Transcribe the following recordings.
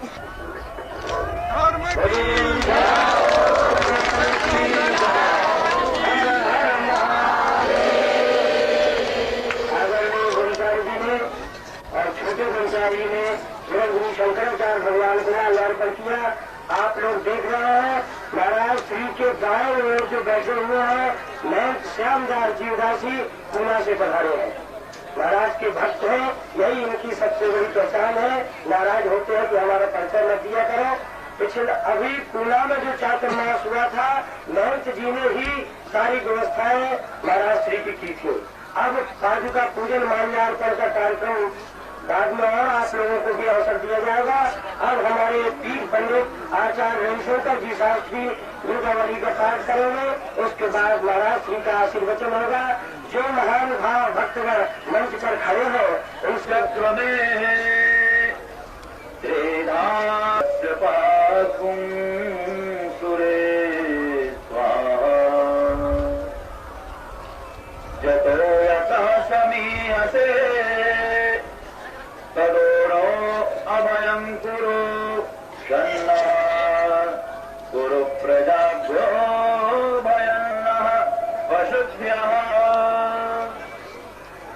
छोटे पंचायती ने गुरु शंकराचार्य भगवान को अर्पण किया। आप लोग देख रहे हैं महाराज श्री के दाएं ओर जो बैठे हुए हैं महंत श्यामदास जी उदासी पूना से पधारे हैं। महाराज के भक्त हैं, यही इनकी सबसे बड़ी पहचान है। नाराज होते हैं कि हमारा परिचय न दिया करो। पिछले अभी पूना में जो चातुर्मास हुआ था महंत जी ने ही सारी व्यवस्थाएं महाराज श्री की थी। अब पादुका पूजन माल्यार्पण का कार्यक्रम बाद में और आप लोगों को भी अवसर दिया जाएगा। अब हमारे पीठ पंडित आचार्य रविशंकर जी शास्त्री दुर्गावली का पाठ करेंगे। उसके बाद महाराज श्री का आशीर्वचन होगा। जो महान भाव भक्तगण मंच पर खड़े हैं उस समीहसे तदोरो अभयं कुरु शन्ना कुरु प्रजाभ्यो भयन्नः वसुभ्यः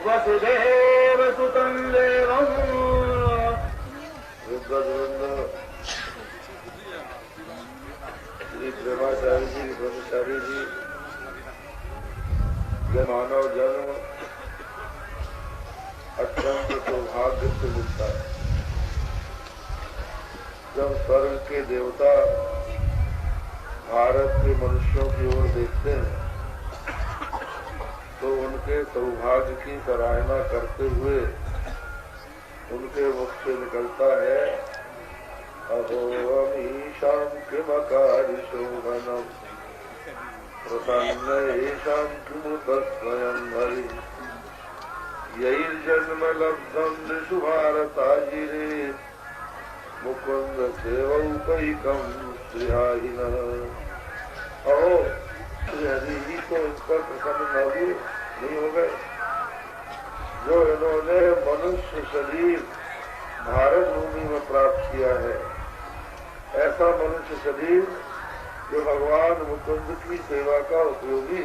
वसुदेव सुतं देवम्। श्री प्रेमाचार्य जी ब्रह्मचारी जी मानव जन्म अत्यंत सौभाग्य से मिलता है। जब स्वर्ग के देवता भारत के मनुष्यों की ओर देखते हैं तो उनके सौभाग्य की सराहना करते हुए उनके मुख से निकलता है अहो अमीशाम किमकारि शोभनम प्रसन्न ईशाम किमुतस्वयं हरि यैर्जन्म लब्धं नृषु भारताजिरे मुकुंद सेवौकैकं श्रीहारिणः। अहो श्री हरि जी को इस पर प्रसन्न नहीं हो गए जो इन्होंने मनुष्य शरीर भारत भूमि में प्राप्त किया है। ऐसा मनुष्य शरीर जो भगवान मुकुंद की सेवा का उपयोगी।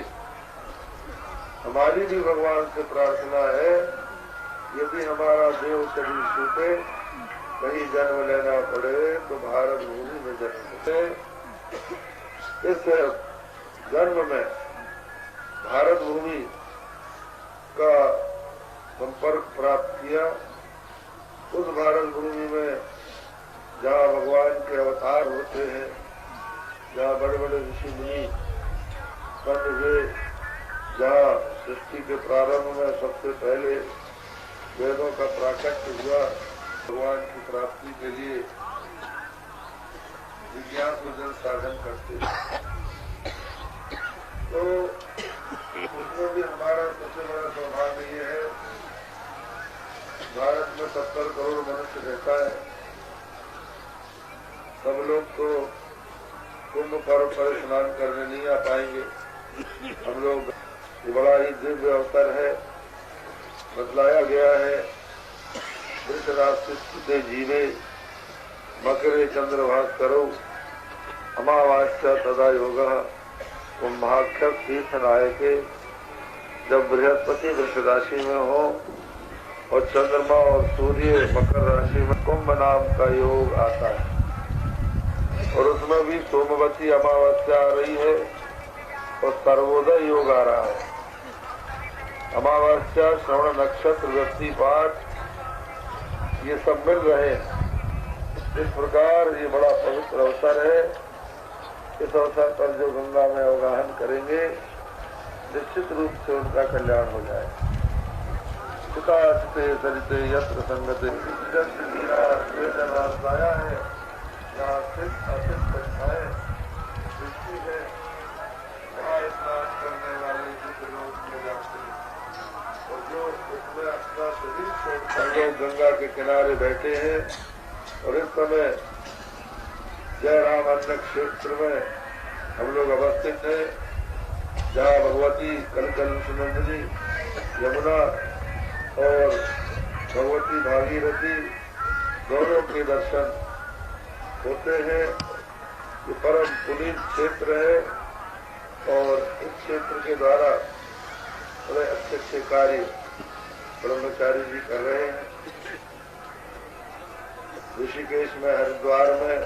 हमारी भी भगवान से प्रार्थना है यदि हमारा देव शरीर छूटे कहीं जन्म लेना पड़े तो भारत भूमि में जन्म ले। इस जन्म में भारत भूमि का संपर्क प्राप्त किया। उस भारत भूमि में जहाँ भगवान के अवतार होते हैं, जहाँ बड़े बड़े ऋषि मुनि बन हुए, जहाँ सृष्टि के प्रारंभ में सबसे पहले वेदों का प्राकट्य हुआ, भगवान की प्राप्ति के लिए विज्ञान को जन साधन करते हैं। तो उसमें भी हमारा सबसे बड़ा सौभाग्य ये है भारत में 70 करोड़ मनुष्य रहता है। सब लोग तो कुंभ पर्व पर स्नान करने नहीं आ पाएंगे। हम लोग ये बड़ा ही दिव्य अवसर है, बतलाया गया है। धृतराष्ट्र जीवे मकरे चंद्रभास्करो अमावास्या तदा योगः कुंभाख्य तीर्थ नायके। जब बृहस्पति वृष राशि में हो और चंद्रमा और सूर्य मकर राशि में कुंभ नाम का योग आता है और उसमें भी सोमवती अमावस्या आ रही है और सर्वोदय योग आ रहा है। अमावस्या, श्रवण नक्षत्र, व्यक्ति पाठ ये सब मिल रहे हैं। इस प्रकार ये बड़ा पवित्र अवसर है। इस अवसर पर जो गंगा में अवगाहन करेंगे निश्चित रूप से उनका कल्याण हो जाए। चिताचिते सरिते यत्र संगते आया है जहाँ सिद्ध असिद्ध बैठाए दृष्टि है वहाँ स्नान करने वाले जिस लोग में जाते हैं और जो उसमें अपना शरीर छोड़कर लोग गंगा के किनारे बैठे हैं। और इस समय जयराम अन्न क्षेत्र में हम लोग अवस्थित हैं जहाँ भगवती कलकल सुनंदिनी यमुना और भगवती भागीरथी दोनों के दर्शन होते हैं। ये परम पुनीत क्षेत्र है और इस क्षेत्र के द्वारा बड़े अच्छे अच्छे कार्य ब्रह्मचारी जी कर रहे हैं। ऋषिकेश में, हरिद्वार में,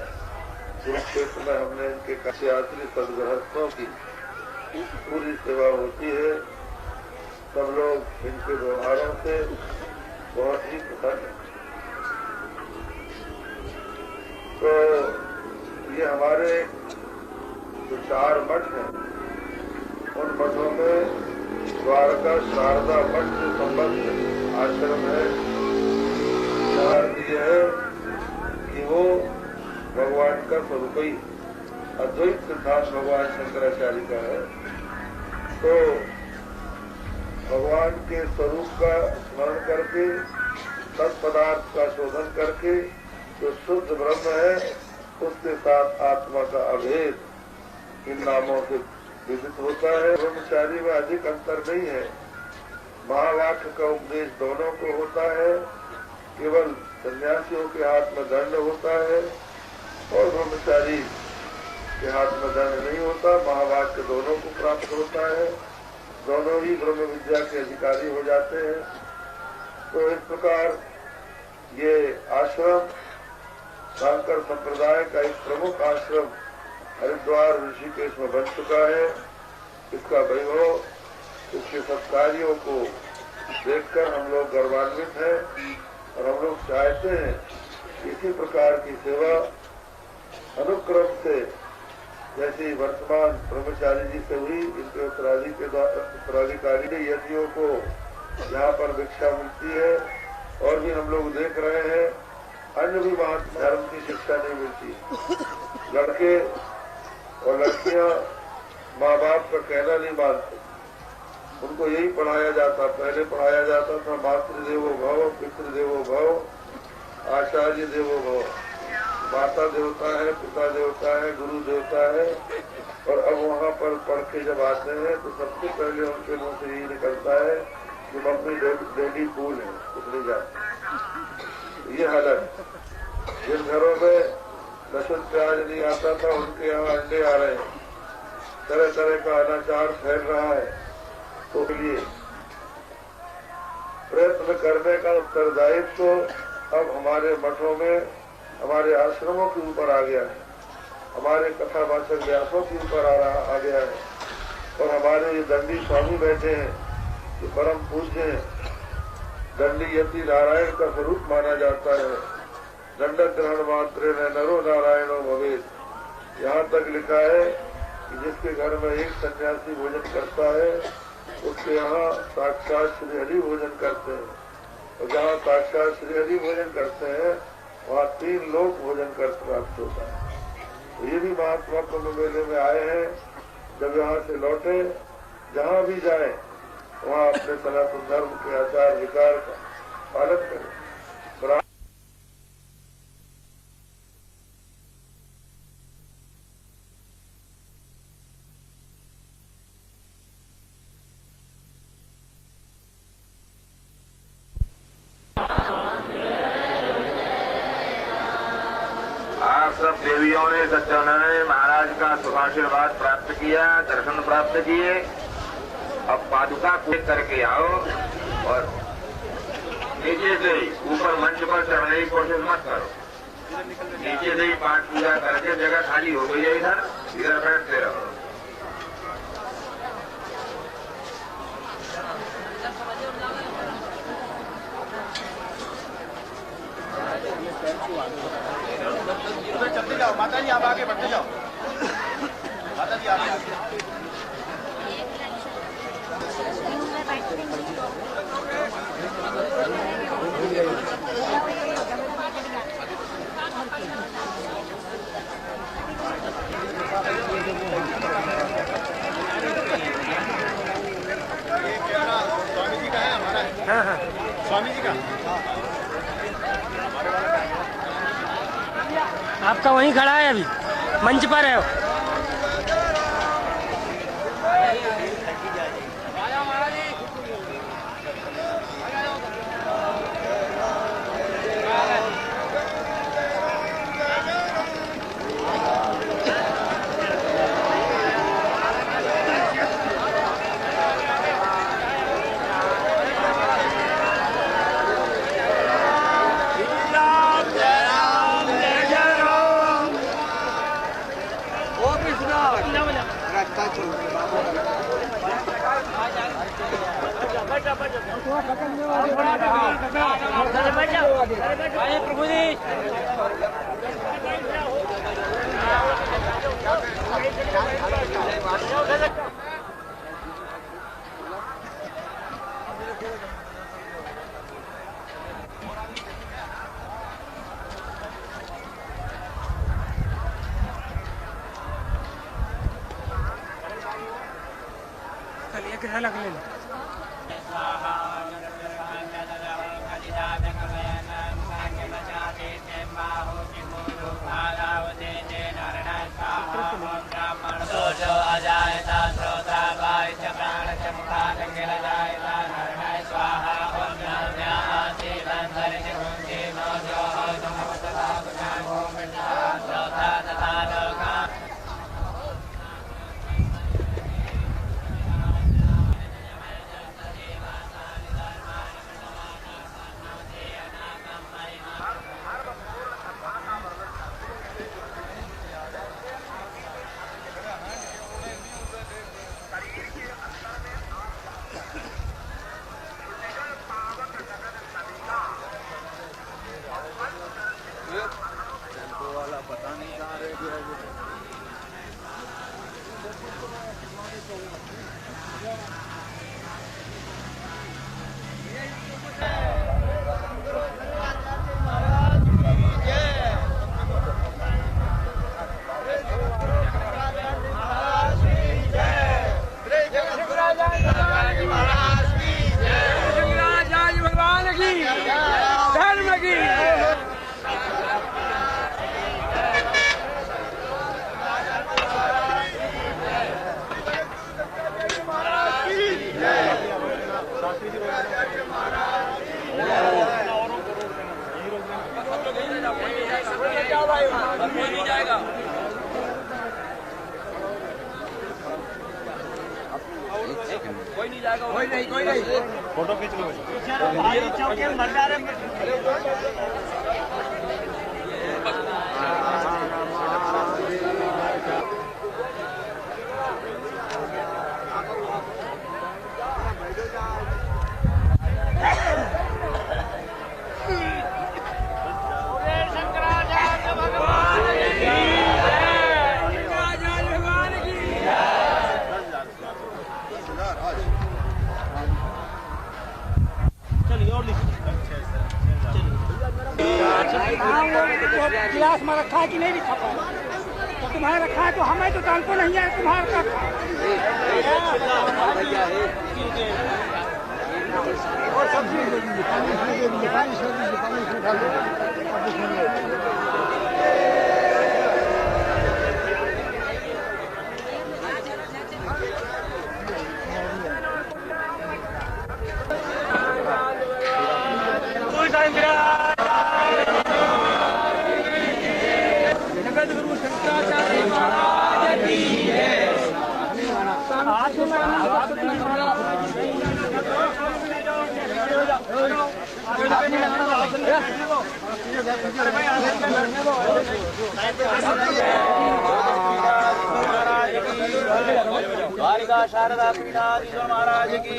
कुरुक्षेत्र में हमने इनके काशी यात्री सदगृहस्थों की पूरी सेवा होती है। सब लोग इनके व्यवहारों से बहुत ही प्रसन्न हैं। तो ये हमारे जो 4 मठ हैं, उन मठों में द्वारका शारदा मठ से संबद्ध आश्रम है। यहाँ ये है कि वो भगवान का स्वरूप ही अद्वैत सिद्धांत भगवान शंकराचार्य का है। तो भगवान के स्वरूप का स्मरण करके, तत्पदार्थ का शोधन करके जो शुद्ध ब्रह्म है उसके साथ आत्मा का अभेद इन नामों से विदित होता है। ब्रह्मचारी में अधिक अंतर नहीं है। महावाक्य का उपदेश दोनों को होता है। केवल सन्यासियों के हाथ में दंड होता है और ब्रह्मचारी के हाथ में दंड नहीं होता। महावाक्य दोनों को प्राप्त होता है। दोनों ही ब्रह्म विद्या के अधिकारी हो जाते हैं। तो इस प्रकार ये आश्रम शांकर संप्रदाय का एक प्रमुख आश्रम हरिद्वार ऋषिकेश में बन चुका है। इसका वैभव, इसके सत्कार्यों को देखकर हम लोग गर्वान्वित हैं और हम लोग चाहते हैं इसी प्रकार की सेवा अनुक्रम से, जैसे वर्तमान ब्रह्मचारी जी से हुई, इनके उत्तराधिकारी यतियों को यहाँ पर भिक्षा मिलती है और भी हम लोग देख रहे हैं अन्य भी महात्मा धर्म की शिक्षा नहीं मिलती। लड़के और लड़कियां माँ बाप का कहना नहीं मानते। उनको यही पढ़ाया जाता, पहले पढ़ाया जाता था मातृदेवो भव, पितृदेवो भव, आचार्य देवो भव। माता देवता है, पिता देवता है, गुरु देवता है। और अब वहाँ पर पढ़ के जब आते हैं तो सबसे पहले उनके मुंह से यही निकलता है कि मम्मी डैडी फूल है, कुछ नहीं जानते। ये हालत, जिन घरों में लहसुन प्याज नहीं आता था उनके यहाँ अंडे आ रहे हैं, तरह तरह का अनाचार फैल रहा है। तो लिए प्रयत्न करने का उत्तरदायित्व तो अब हमारे मठों में, हमारे आश्रमों के ऊपर आ गया है, हमारे कथावाचक व्यासों के ऊपर आ गया है। और हमारे ये दंडी स्वामी बैठे हैं, ये परम पूज्य हैं। दंडी यति नारायण का स्वरूप माना जाता है। दंड ग्रहण मात्र न नरो नारायणो भवेत्। यहाँ तक लिखा है कि जिसके घर में एक सन्यासी भोजन करता है उसके यहाँ साक्षात श्री हरि भोजन करते हैं। और जहाँ साक्षात श्री हरि भोजन करते हैं वहाँ 3 लोक भोजन कर प्राप्त होता है। तो ये भी महात्मा कुंभ मेले में आए हैं। जब यहाँ से लौटे, जहाँ भी जाए वहाँ अपने सनातन धर्म के आचार विकार का पालन करें। सब देवियों ने सच्चिदानंद महाराज का शुभाशीर्वाद प्राप्त किया, दर्शन प्राप्त किए। अब पादुका को करके आओ और नीचे से ऊपर मंच पर चढ़ने की कोशिश मत करो। नीचे से ही पाठ पूजा करके जगह खाली हो गई है, इधर बैठते रहो। चलते जाओ माता जी, आप आगे बढ़ते जाओ। माता जी आगे। ये कैमरा स्वामी जी का है हमारा? हाँ। स्वामी जी का आपका वहीं खड़ा है, अभी मंच पर है। आइए प्रभु जी। चलिए कैसा लग लेना। कोई नहीं फोटो खींच लो। गिलास में रखा है कि नहीं रखा पाया तो तुम्हारा रखा है तो हमें तो जान को नहीं है तुम्हारा और सब्जी द्वारिका शारदा पीठाधीश्वर महाराज की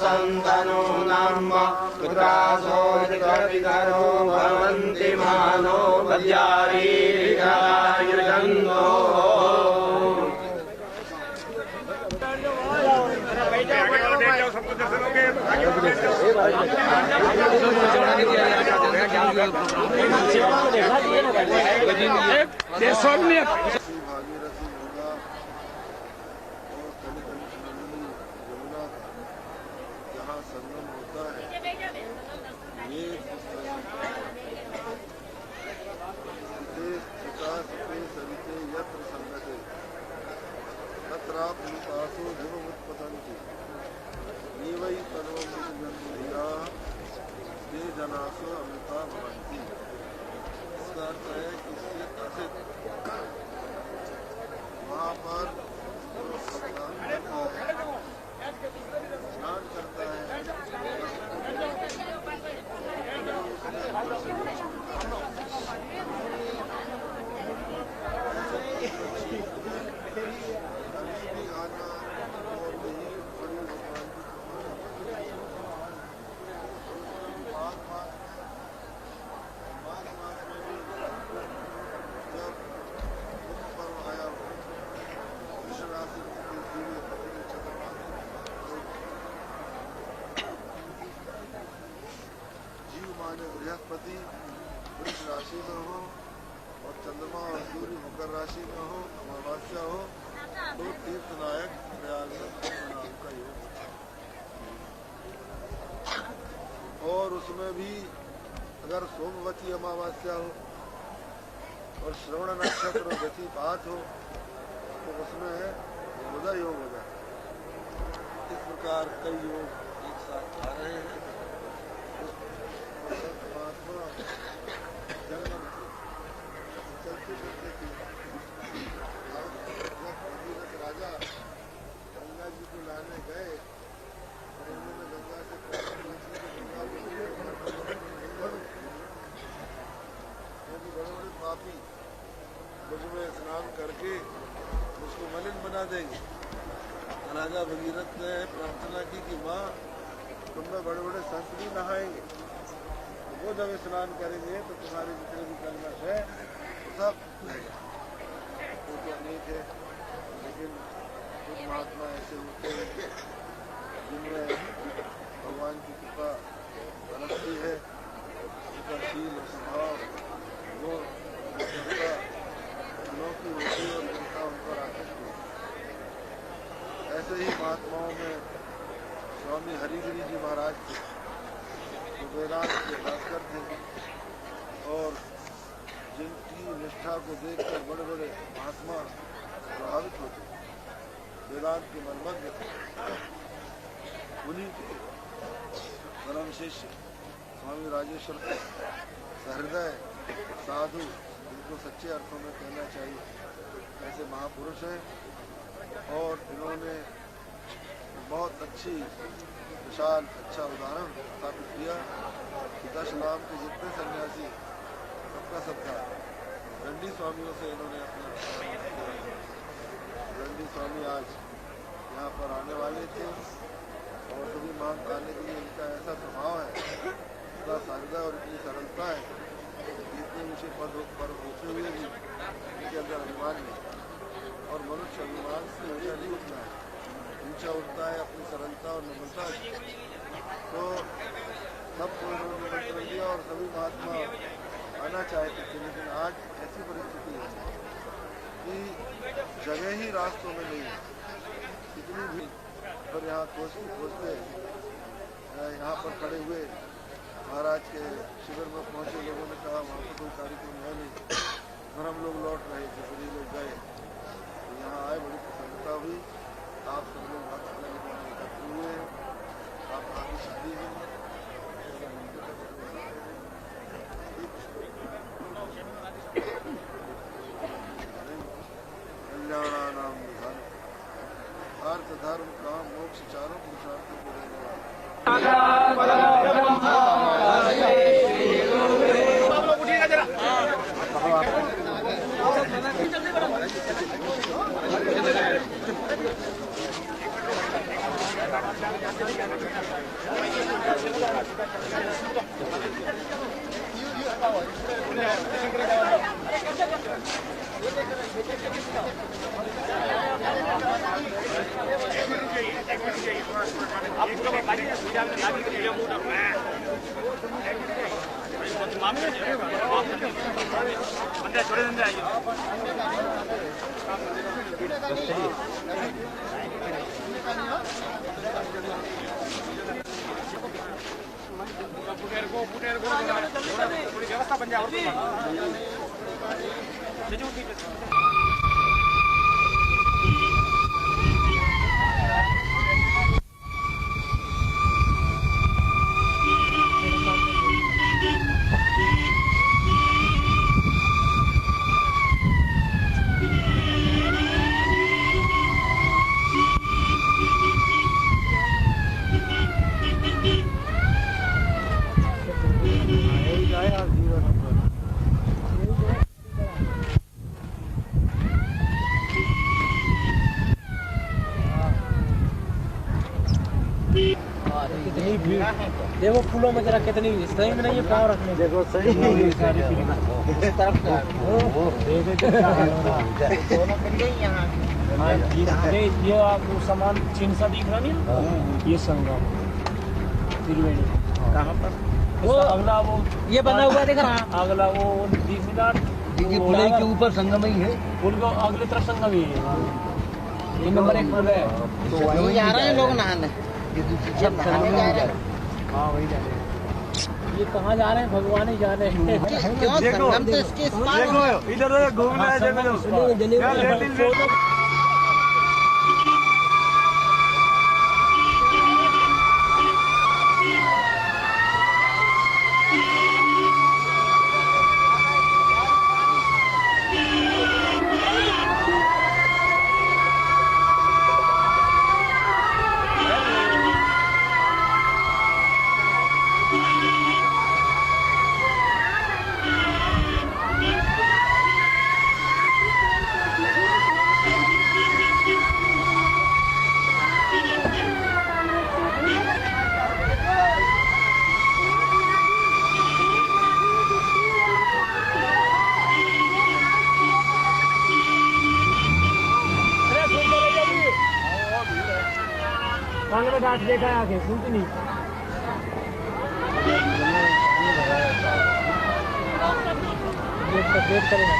संतनो नाम पुत्रासो विकरो भवन्ति मानो बल्यारीर्गन्धो जहाँ संगम होता है ये सविते यत्र संगते तत्राप्नुतासो ध्रुवमुत्पतन्ति नीवै तनो मृगन्धिया ते जनासो अमृता भवन्ति। इसका अर्थ है कि इससे ग्रसित वहाँ पर स्नान करता है बृहस्पति वृष राशि में हो और चंद्रमा और सूर्य मकर राशि में हो, अमावस्या हो, तो तीर्थनायक प्रयाग में नाम का योग होता। और उसमें भी अगर सोमवती अमावस्या हो और श्रवण नक्षत्र गति बात हो तो उसमें बुधा योग हो जाए। इस प्रकार कई योग एक साथ आ रहे हैं। महात्मा जन्म चलते चलते राजा गंगा जी को लाने गए और उन्होंने गंगा से बड़े बड़े पापी मुझमें स्नान करके उसको मलिन बना देंगे। राजा भगीरथ ने प्रार्थना की कि माँ तुम में बड़े बड़े संत भी नहाएंगे, तो वो जब स्नान करेंगे तो तुम्हारे जितने भी कलमश है सब वो तो अनेक है, लेकिन कुछ महात्मा ऐसे होते हैं जिनमें भगवान की कृपा बरसती है, उनका शील और स्वभाव वो अनोखी होती है और उनका उन पर आकर्षित होती है। ऐसे ही महात्माओं में स्वामी हरिगिरी जी महाराज थे, तो वेदांत के भास्कर थे और जिनकी निष्ठा को देखकर बड़े बड़े महात्मा प्रभावित होते, वेदांत के मर्मज्ञ थे। उन्हीं के परम शिष्य स्वामी राजेश्वर सहृदय साधु, जिनको सच्चे अर्थों में कहना चाहिए, ऐसे महापुरुष हैं। और इन्होंने बहुत अच्छी विशाल अच्छा उदाहरण स्थापित किया कि 10 नाम के जितने सन्यासी सबका सबका दंडी स्वामियों से इन्होंने अपना दंडी स्वामी आज यहाँ पर आने वाले थे और सभी मान आने के लिए इनका ऐसा स्वभाव है, इतना साझा और इतनी सरलता है, इतने ऊँचे पद पर होते हुए भी इनके अंदर अभिमान नहीं। और मनुष्य अभिमान से ऊँचा नहीं उठता है, ऊँचा उठता है अपनी सरलता और नम्रता से। तो सबको इन्होंने निमंत्रण दिया और सभी महात्मा आना चाहते थे, लेकिन आज ऐसी परिस्थिति है कि जगह ही रास्तों में नहीं है, इतनी भी। पर यहाँ खोजते यहाँ पर खड़े हुए महाराज के शिविर में पहुँचे लोगों ने कहा वहाँ पर कोई कार्यक्रम है नहीं, और हम लोग लौट रहे थे, सभी लोग गए, तो यहाँ आए, बड़ी प्रसन्नता हुई। आप सब लोग भक्त एकत्र हुए हैं, आप आगे शादी हैं, कल्याणानाम विधान अर्थ धर्म काम मोक्ष चारों पुरुषार्थों को देने वाला। थोड़ी व्यवस्था बन जाए। कितनी भीड़ देखो, फूलों में जरा कितनी सही में नहीं है, पाँव रखने देखो सही ये आपको सामान छीन सा दिख रहा नहीं, ये संगम त्रिवेणी कहाँ पर वो अगला वो ये बना हुआ दिख रहा, अगला वो 20 मीटर पुल के ऊपर संगम ही है, पुल को अगली तरफ संगम ही है। ये नंबर 1 पर है, तो वही जा रहे हैं लोग नहाने, सब नहाने जा रहे हैं। हाँ वही जा रहे हैं। ये कहाँ जा रहे हैं भगवान ही जाने। देखो इधर घूमना है, देखा है आगे सुनती नहीं। वेट करेगा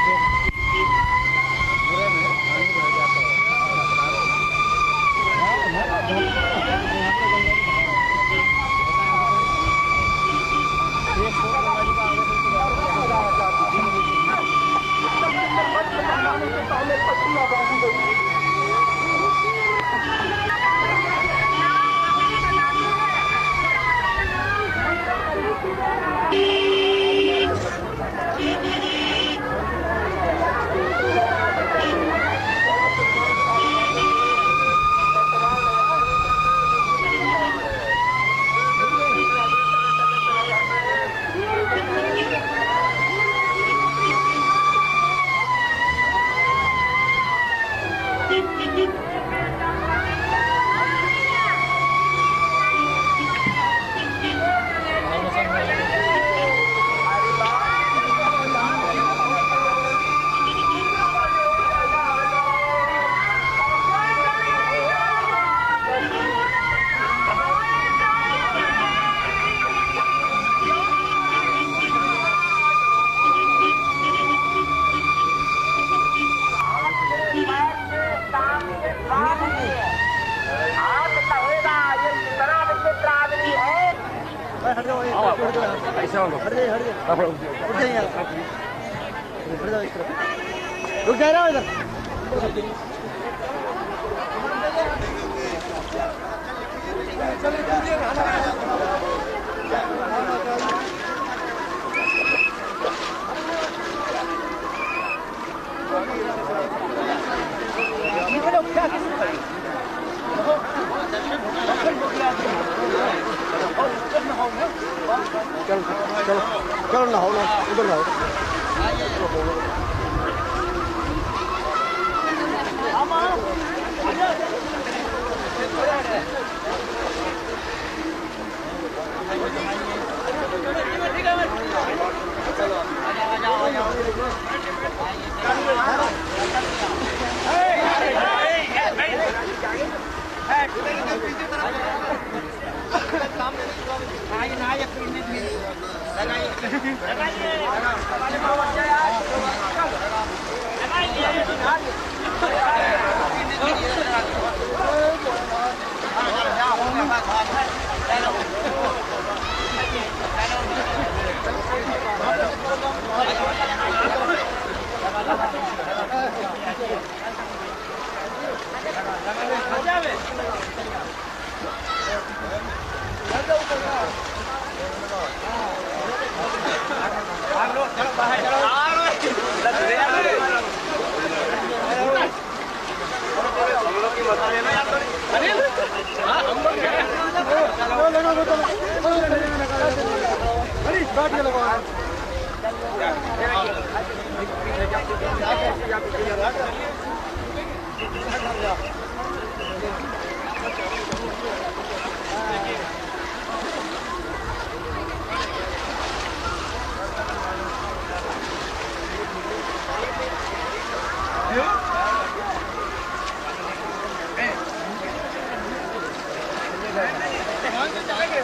रुक जा रहा इधर। चलो ना हो ना उधर ना हो। चलेंगे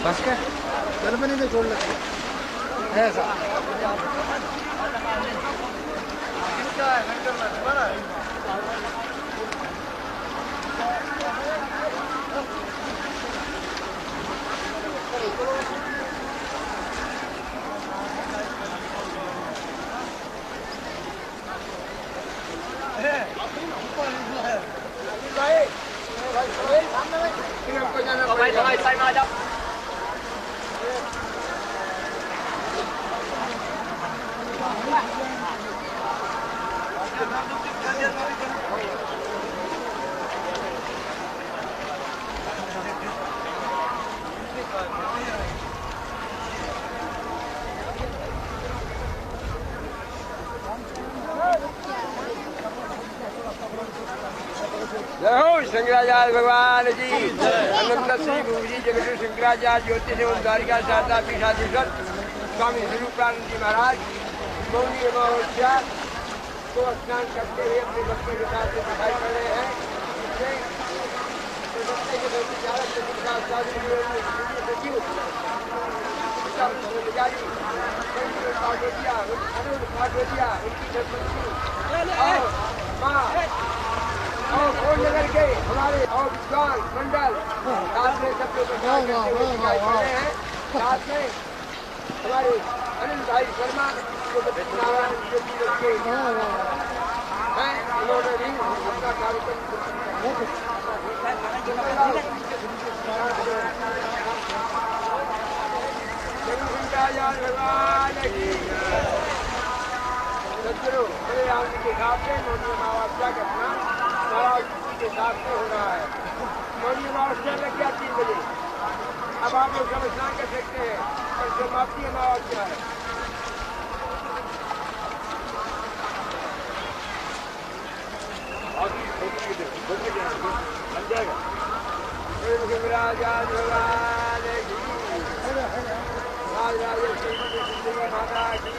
बस के चल में नहीं छोड़ लगता ऐसा जय हो शंकराचार्य भगवान की अनंत श्री गुरुजी जगत शंकराचार्य ज्योतिष एवं द्वारिका शारदा पीठाधीश्वर स्वामी स्वरूपानंद जी महाराज मौनी अमावस्या को स्नान करते हुए अपने भक्तों के साथ दिखाई पड़ रहे हैं। और फोन नगर के हमारे और विद्वान मंडल साथ में सब लोग दिखाई पड़ रहे हैं। साथ में हमारे अनिल भाई शर्मा जो नारायण ज्योति के हैं, उन्होंने भी अपना कार्यक्रम भगवान की सदगुरु बड़े राम जी के साथ में मौनी अमावस्या का स्नान महाराज जी के साथ में हो रहा है। मौनी अमावस्या लग गया 3 बजे। अब आप लोग सब स्नान कर सकते हैं और समाप्ति अमावस्या है। बन जाएगा भगवान माता की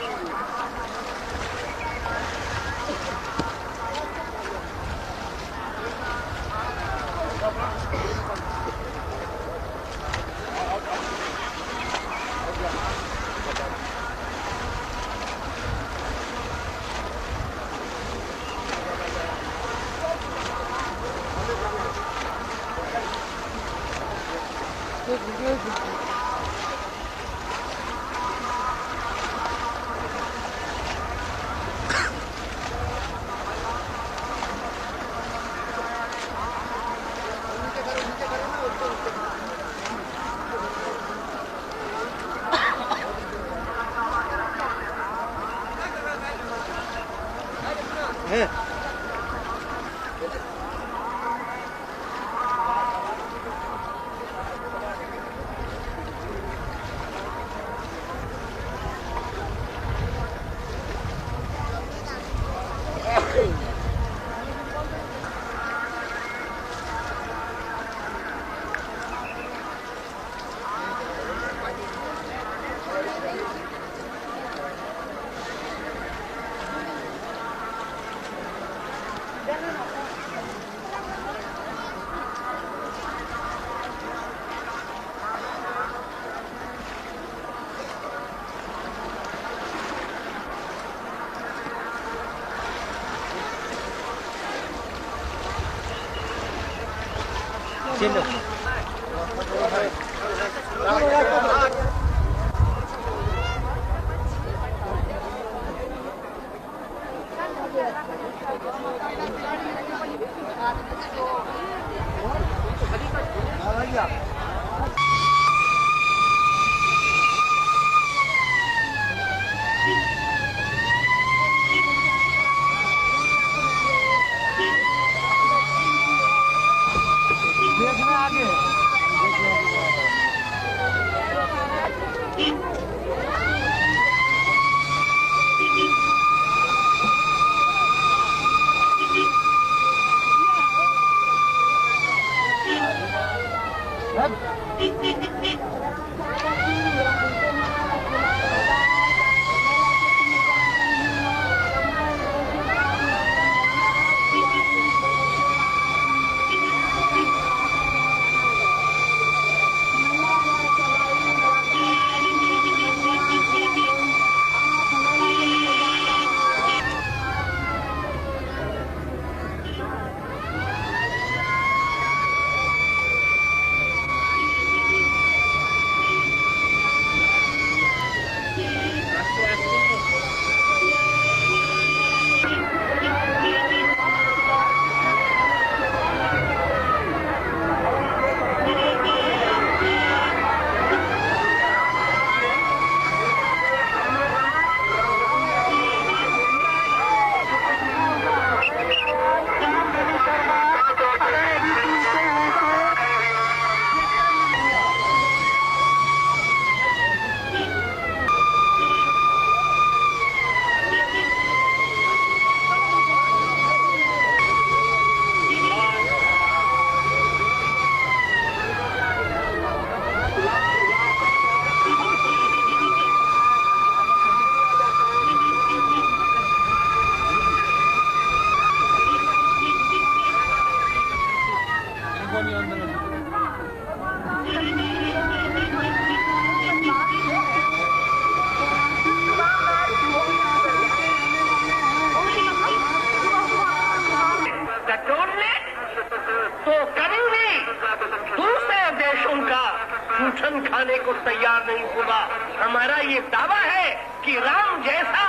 खाने को तैयार नहीं होगा। हमारा ये दावा है कि राम जैसा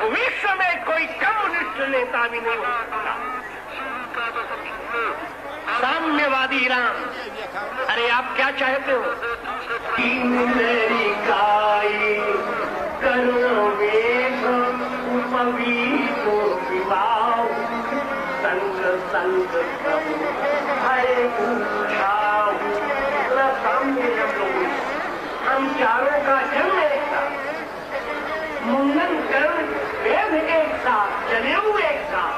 विश्व में कोई कम्युनिस्ट नेता भी नहीं हो सकता। साम्यवादी राम, अरे आप क्या चाहते हो? मेरी गाई करोगे पवित्र विवाह संग संग हरे पूछाऊ। सामने हम चारों का जन्म एक साथ, मुंडन कर वेद एक साथ, जनेऊ एक साथ,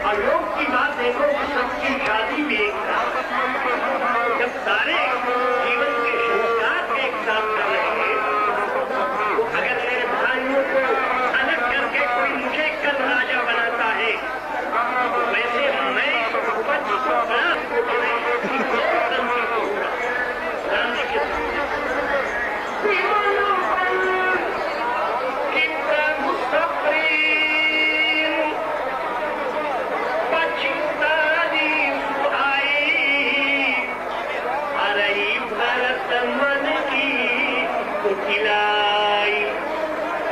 और योग की बात देखो सबकी शादी भी एक साथ। जब सारे जीवन के संस्कार एक साथ कर रहे हैं, तो अगर मेरे भाइयों को अलग करके कोई मुझे कल राजा बनाता है, वैसे मैं उपज को बड़ा राम जी के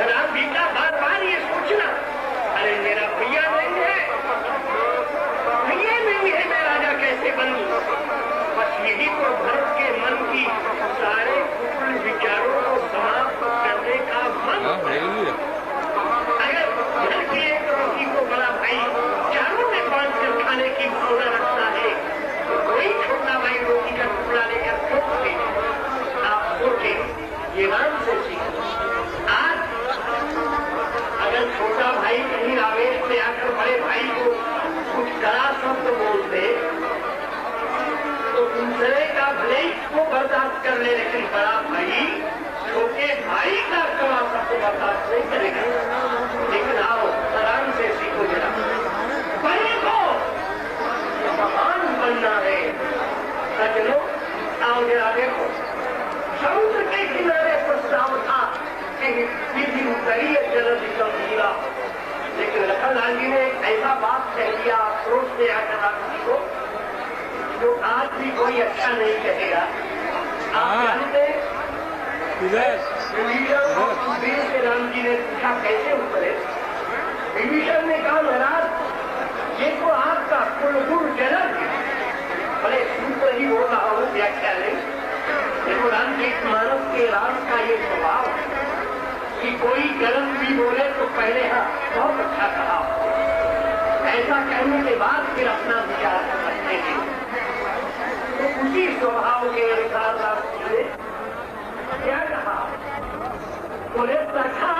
राम जी का बार बार ये सोचना, अरे मेरा भैया नहीं है, भैया नहीं है, मैं राजा कैसे बनूं? बस यही तो भरत के मन की सारे कुल विचारों को समाप्त करने का मन। अगर घर की एक रोटी को बड़ा भाई चारों में बांट कर खाने की भावना रखता है, तो कोई छोटा भाई रोटी का टुकड़ा लेकर ठोक दे। आप सोचे, ये राम से सीखो। आज अगर छोटा भाई कहीं आवेश में आकर बड़े भाई को कुछ कड़ा शब्द बोल दे, तो दूसरे का भले ही को बर्दाश्त कर ले, लेकिन बड़ा भाई छोटे भाई का कड़ा शब्द बर्दाश्त नहीं करेगा। लेकिन आओ आराम से सीखो जरा, बड़े को महान बनना है। सजनों आओ जरा देखो, समुद्र के किनारे प्रस्ताव था कि विधि उतरी जल निकल गिरा, लेकिन लखनलाल जी ने ऐसा बात कह दिया क्रोध से आकर राम को, जो आज भी कोई अच्छा नहीं कहेगा। आप जानते विभीषण से राम जी ने पूछा कैसे उतरे? विभीषण ने कहा महाराज ये तो आपका कुलगुरु जनक है। भले सूत्र ही हो रहा हूँ, व्याख्या नहीं। देखो राम जी मानव के राम का ये स्वभाव कि कोई गलत भी बोले तो पहले हाँ बहुत अच्छा कहा, ऐसा कहने के बाद फिर अपना विचार कर सकते हैं। तो उसी स्वभाव के अनुसार राम जी ने क्या कहा? बोले प्रखा